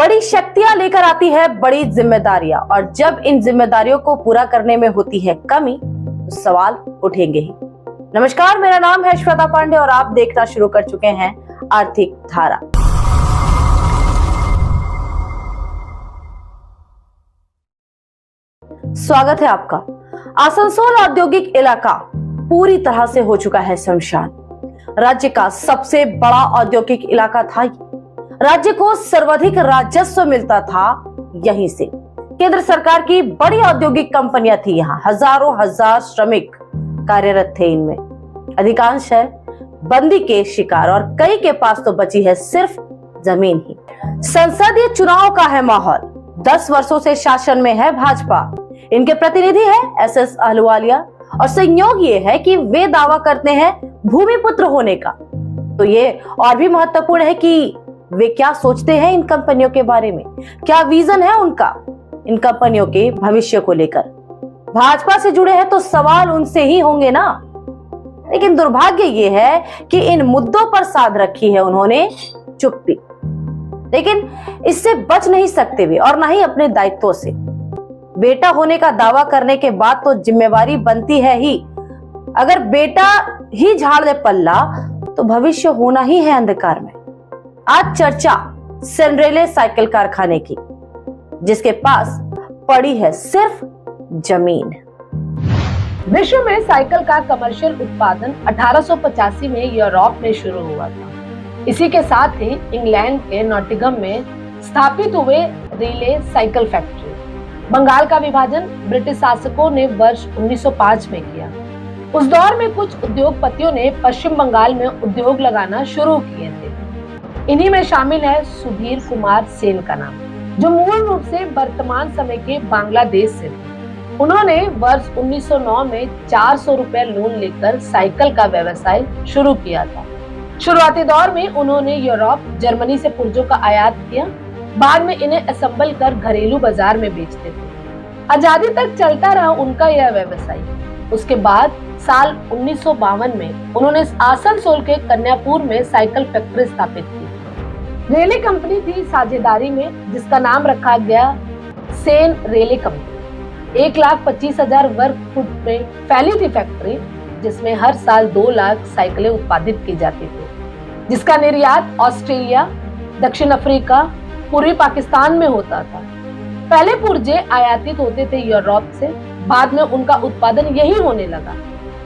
बड़ी शक्तियां लेकर आती है बड़ी जिम्मेदारियां, और जब इन जिम्मेदारियों को पूरा करने में होती है कमी तो सवाल उठेंगे ही। नमस्कार, मेरा नाम है श्वेता पांडे और आप देखना शुरू कर चुके हैं आर्थिक धारा। स्वागत है आपका। आसनसोल औद्योगिक इलाका पूरी तरह से हो चुका है शमशान। राज्य का सबसे बड़ा औद्योगिक इलाका था। राज्य को सर्वाधिक राजस्व मिलता था यहीं से। केंद्र सरकार की बड़ी औद्योगिक कंपनियां थी यहाँ। हजारों हजार श्रमिक कार्यरत थे इनमें। अधिकांश है बंदी के शिकार और कई के पास तो बची है सिर्फ जमीन ही। संसदीय चुनाव का है माहौल। 10 वर्षों से शासन में है भाजपा। इनके प्रतिनिधि है एसएस अहलुवालिया और संयोग ये है कि वे दावा करते हैं भूमिपुत्र होने का। तो ये और भी महत्वपूर्ण है कि वे क्या सोचते हैं इन कंपनियों के बारे में, क्या विजन है उनका इन कंपनियों के भविष्य को लेकर। भाजपा से जुड़े हैं तो सवाल उनसे ही होंगे ना। लेकिन दुर्भाग्य ये है कि इन मुद्दों पर साध रखी है उन्होंने चुप्पी। लेकिन इससे बच नहीं सकते वे, और ना ही अपने दायित्वों से। बेटा होने का दावा करने के बाद तो जिम्मेवारी बनती है ही। अगर बेटा ही झाड़ दे पल्ला तो भविष्य होना ही है अंधकार में। आज चर्चा सेनरेले साइकिल कारखाने की, जिसके पास पड़ी है सिर्फ जमीन। विश्व में साइकिल का कमर्शियल उत्पादन 1885 में यूरोप में शुरू हुआ था। इसी के साथ ही इंग्लैंड के नॉटिंघम में स्थापित हुए रिले साइकिल फैक्ट्री। बंगाल का विभाजन ब्रिटिश शासकों ने वर्ष 1905 में किया। उस दौर में कुछ उद्योगपतियों ने पश्चिम बंगाल में उद्योग लगाना शुरू किए थे। इन्हीं में शामिल है सुधीर कुमार सेन का नाम, जो मूल रूप से वर्तमान समय के बांग्लादेश से थे। उन्होंने वर्ष 1909 में 400 रुपए लोन लेकर साइकिल का व्यवसाय शुरू किया था। शुरुआती दौर में उन्होंने यूरोप, जर्मनी से पुर्जों का आयात किया। बाद में इन्हें असेंबल कर घरेलू बाजार में बेचते थे। आजादी तक चलता रहा उनका यह व्यवसाय। उसके बाद साल 1952 में उन्होंने आसनसोल के कन्यापुर में साइकिल फैक्ट्री स्थापित की। रेले कंपनी थी साझेदारी में, जिसका नाम रखा गया सेन रेले कंपनी। 1,25,000 वर्ग फुट में फैली थी फैक्ट्री, जिसमें हर साल 2 लाख साइकिलें उत्पादित की जाती थी, जिसका निर्यात ऑस्ट्रेलिया, दक्षिण अफ्रीका, पूर्वी पाकिस्तान में होता था। पहले पुर्जे आयातित होते थे यूरोप से, बाद में उनका उत्पादन यही होने लगा,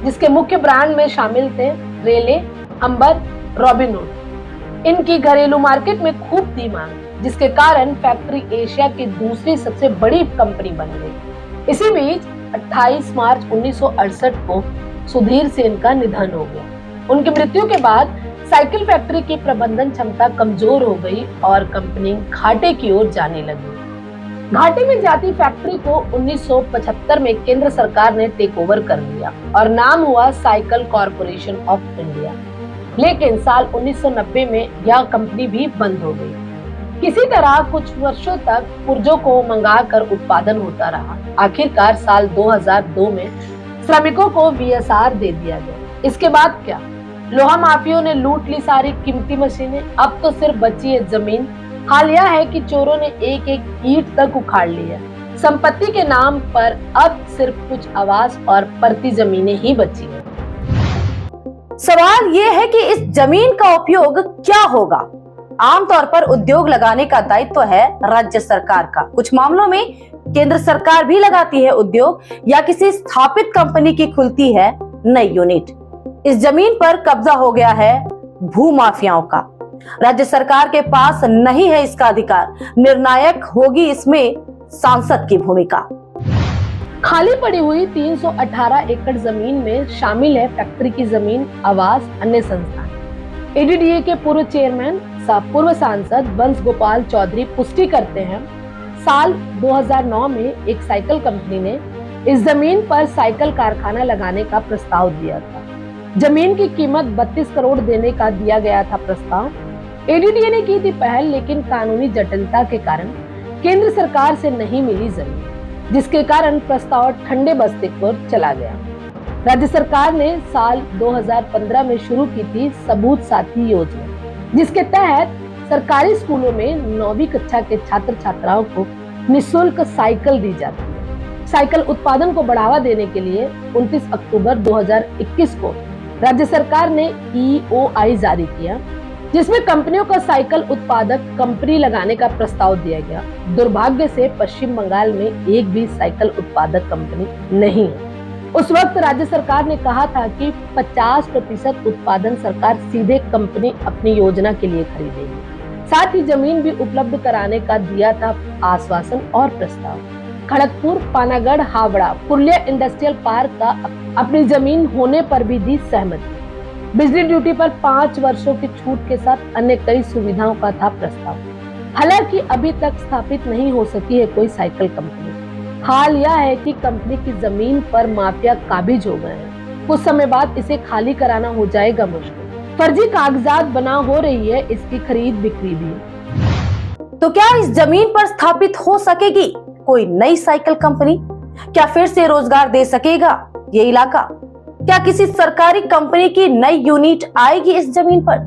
जिसके मुख्य ब्रांड में शामिल थे रेले, अंबर, रॉबिनहुड। इनकी घरेलू मार्केट में खूब थी मांग, जिसके कारण फैक्ट्री एशिया की दूसरी सबसे बड़ी कंपनी बन गई। इसी बीच 28 मार्च 1968 को सुधीर सेन का निधन हो गया। उनकी मृत्यु के बाद साइकिल फैक्ट्री की प्रबंधन क्षमता कमजोर हो गई और कंपनी घाटे की ओर जाने लगी। घाटे में जाती फैक्ट्री को 1975 में केंद्र सरकार ने टेक ओवर कर लिया और नाम हुआ साइकिल कॉर्पोरेशन ऑफ इंडिया। लेकिन साल 1990 में यह कंपनी भी बंद हो गई। किसी तरह कुछ वर्षों तक पुर्जों को मंगाकर उत्पादन होता रहा। आखिरकार साल 2002 में श्रमिकों को VSR दे दिया गया। इसके बाद क्या? लोहा माफियों ने लूट ली सारी कीमती मशीनें। अब तो सिर्फ बची है जमीन। हाल यह है कि चोरों ने एक एक ईंट तक उखाड़ ली है। संपत्ति के नाम पर अब सिर्फ कुछ आवास और परती जमीनें ही बची हैं। सवाल ये है कि इस जमीन का उपयोग क्या होगा। आमतौर पर उद्योग लगाने का दायित्व है राज्य सरकार का। कुछ मामलों में केंद्र सरकार भी लगाती है उद्योग, या किसी स्थापित कंपनी की खुलती है नई यूनिट। इस जमीन पर कब्जा हो गया है भूमाफियाओं का। राज्य सरकार के पास नहीं है इसका अधिकार। निर्णायक होगी इसमें सांसद की भूमिका। खाली पड़ी हुई 318 एकड़ जमीन में शामिल है फैक्ट्री की जमीन, आवास, अन्य संस्थान। एडीडीए के पूर्व चेयरमैन पूर्व सांसद वंश गोपाल चौधरी पुष्टि करते हैं, साल 2009 में एक साइकिल कंपनी ने इस जमीन पर साइकिल कारखाना लगाने का प्रस्ताव दिया था। जमीन की कीमत 32 करोड़ देने का दिया गया था प्रस्ताव। एडीडीए ने की थी पहल, लेकिन कानूनी जटिलता के कारण केंद्र सरकार से नहीं मिली जमीन, जिसके कारण प्रस्ताव ठंडे बस्ते को चला गया। राज्य सरकार ने साल 2015 में शुरू की थी सबूत साथी योजना, जिसके तहत सरकारी स्कूलों में 9वीं कक्षा के छात्र छात्राओं को निःशुल्क साइकिल दी जाती है। साइकिल उत्पादन को बढ़ावा देने के लिए 29 अक्टूबर 2021 को राज्य सरकार ने EOI जारी किया, जिसमें कंपनियों का साइकिल उत्पादक कंपनी लगाने का प्रस्ताव दिया गया। दुर्भाग्य से पश्चिम बंगाल में एक भी साइकिल उत्पादक कंपनी नहीं है। उस वक्त राज्य सरकार ने कहा था कि 50% उत्पादन सरकार सीधे कंपनी अपनी योजना के लिए खरीदेगी। साथ ही जमीन भी उपलब्ध कराने का दिया था आश्वासन और प्रस्ताव। खड़गपुर, पानागढ़, हावड़ा, पुरुलिया इंडस्ट्रियल पार्क का अपनी जमीन होने पर भी दी सहमति। बिजली ड्यूटी पर 5 वर्षों की छूट के साथ अन्य कई सुविधाओं का था प्रस्ताव। हालांकि अभी तक स्थापित नहीं हो सकी है कोई साइकिल कंपनी। हाल यह है कि कंपनी की जमीन पर माफिया काबिज हो गए हैं। कुछ समय बाद इसे खाली कराना हो जाएगा मुश्किल। फर्जी कागजात बना हो रही है इसकी खरीद बिक्री भी। तो क्या इस जमीन पर स्थापित हो सकेगी कोई नई साइकिल कंपनी? क्या फिर से रोजगार दे सकेगा ये इलाका? क्या किसी सरकारी कंपनी की नई यूनिट आएगी इस जमीन पर?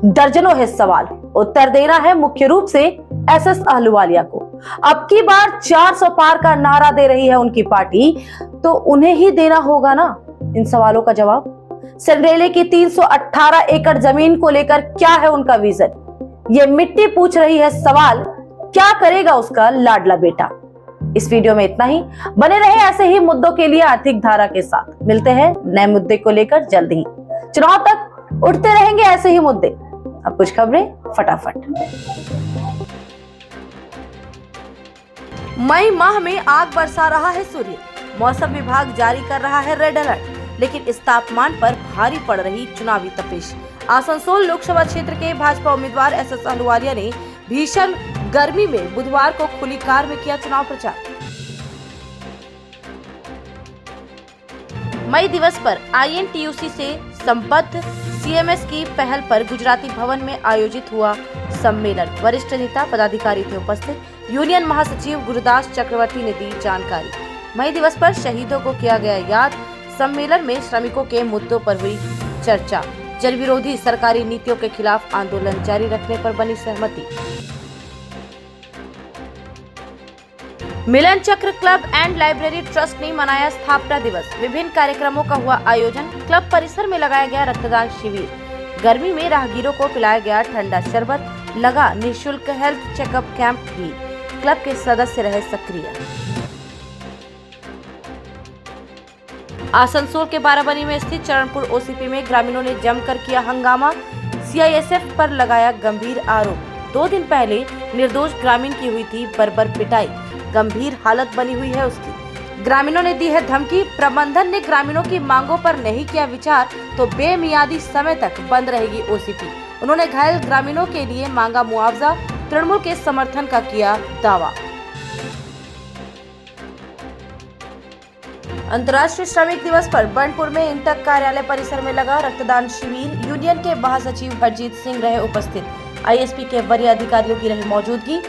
दर्जनों है सवाल। उत्तर देना है मुख्य रूप से SS अहलुवालिया को। अब की बार 400 पार का नारा दे रही है उनकी पार्टी, तो उन्हें ही देना होगा ना इन सवालों का जवाब। संडरेले की 318 एकड़ जमीन को लेकर क्या है उनका विजन? ये मिट्टी पूछ रही है सवाल, क्या करेगा उसका लाडला बेटा? इस वीडियो में इतना ही। बने रहे ऐसे ही मुद्दों के लिए आर्थिक धारा के साथ। मिलते हैं नए मुद्दे को लेकर जल्द ही। चुनाव तक उठते रहेंगे ऐसे ही मुद्दे। अब कुछ खबरें फटाफट। मई माह में आग बरसा रहा है सूर्य। मौसम विभाग जारी कर रहा है रेड अलर्ट, लेकिन इस तापमान पर भारी पड़ रही चुनावी तपिश। आसनसोल लोकसभा क्षेत्र के भाजपा उम्मीदवार SS अहलुवालिया ने भीषण गर्मी में बुधवार को खुली कार में किया चुनाव प्रचार। मई दिवस पर INTUC से संबद्ध CMS की पहल पर गुजराती भवन में आयोजित हुआ सम्मेलन। वरिष्ठ नेता पदाधिकारी थे उपस्थित। यूनियन महासचिव गुरुदास चक्रवर्ती ने दी जानकारी। मई दिवस पर शहीदों को किया गया याद। सम्मेलन में श्रमिकों के मुद्दों पर हुई चर्चा। जन विरोधी सरकारी नीतियों के खिलाफ आंदोलन जारी रखने पर बनी सहमति। मिलन चक्र क्लब एंड लाइब्रेरी ट्रस्ट ने मनाया स्थापना दिवस। विभिन्न कार्यक्रमों का हुआ आयोजन। क्लब परिसर में लगाया गया रक्तदान शिविर। गर्मी में राहगीरों को पिलाया गया ठंडा शरबत। लगा निःशुल्क हेल्थ चेकअप कैंप भी। क्लब के सदस्य रहे सक्रिय। आसनसोल के बाराबनी में स्थित चरणपुर OCP में ग्रामीणों ने जमकर किया हंगामा। CISF पर लगाया गंभीर आरोप। 2 दिन पहले निर्दोष ग्रामीण की हुई थी बर्बर पिटाई। गंभीर हालत बनी हुई है उसकी। ग्रामीणों ने दी है धमकी। प्रबंधन ने ग्रामीणों की मांगों पर नहीं किया विचार तो बेमियादी समय तक बंद रहेगी OCP। उन्होंने घायल ग्रामीणों के लिए मांगा मुआवजा। तृणमूल के समर्थन का किया दावा। अंतर्राष्ट्रीय श्रमिक दिवस पर बर्नपुर में इंटक कार्यालय परिसर में लगा रक्तदान शिविर। यूनियन के महासचिव हरजीत सिंह रहे उपस्थित। ISP के वरीय अधिकारियों की रही मौजूदगी।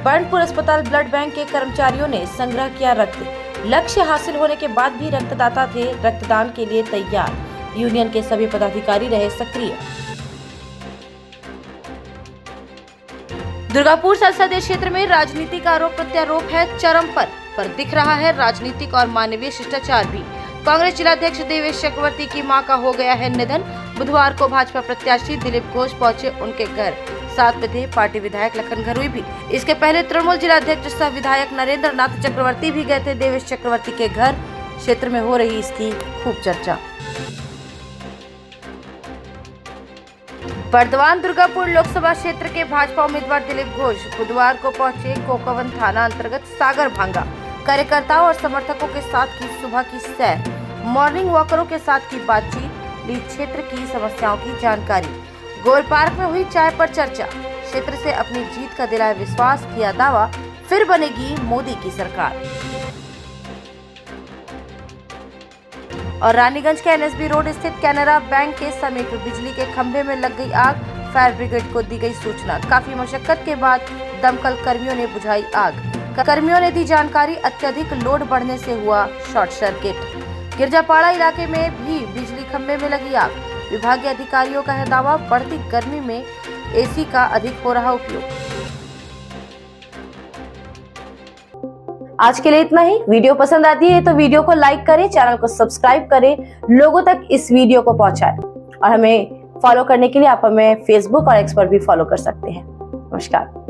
बर्नपुर अस्पताल ब्लड बैंक के कर्मचारियों ने संग्रह किया रक्त। लक्ष्य हासिल होने के बाद भी रक्तदाता थे रक्तदान के लिए तैयार। यूनियन के सभी पदाधिकारी रहे सक्रिय। दुर्गापुर संसदीय क्षेत्र में राजनीतिक आरोप प्रत्यारोप है चरम पर दिख रहा है राजनीतिक और मानवीय शिष्टाचार भी। कांग्रेस जिलाध्यक्ष देवेश चक्रवर्ती की मां का हो गया है निधन। बुधवार को भाजपा प्रत्याशी दिलीप घोष पहुंचे उनके घर। साथ में थे पार्टी विधायक लखन घरुई भी। इसके पहले तृणमूल जिलाध्यक्ष सह विधायक नरेंद्र नाथ चक्रवर्ती भी गए थे देवेश चक्रवर्ती के घर। क्षेत्र में हो रही इसकी खूब चर्चा। बर्दवान दुर्गापुर लोकसभा क्षेत्र के भाजपा उम्मीदवार दिलीप घोष बुधवार को पहुंचे कोकवन थाना अंतर्गत सागर भांगा। कार्यकर्ताओं और समर्थकों के साथ की सुबह की सैर। मॉर्निंग वॉकरों के साथ की बातचीत। ली क्षेत्र की समस्याओं की जानकारी। गोल पार्क में हुई चाय पर चर्चा। क्षेत्र से अपनी जीत का दिलाया विश्वास, किया दावा फिर बनेगी मोदी की सरकार। और रानीगंज के NSB रोड स्थित कैनरा बैंक के समीप बिजली के खंभे में लग गई आग। फायर ब्रिगेड को दी गई सूचना। काफी मशक्कत के बाद दमकल कर्मियों ने बुझाई आग। कर्मियों ने दी जानकारी, अत्यधिक लोड बढ़ने से हुआ शॉर्ट सर्किट। गिरजापाड़ा इलाके में भी बिजली खंभे में लगी आग। विभागीय अधिकारियों का है दावा, बढ़ती गर्मी में एसी का अधिक हो रहा उपयोग। आज के लिए इतना ही। वीडियो पसंद आती है तो वीडियो को लाइक करें, चैनल को सब्सक्राइब करें, लोगों तक इस वीडियो को पहुंचाएं और हमें फॉलो करने के लिए आप हमें फेसबुक और एक्स पर भी फॉलो कर सकते हैं। नमस्कार।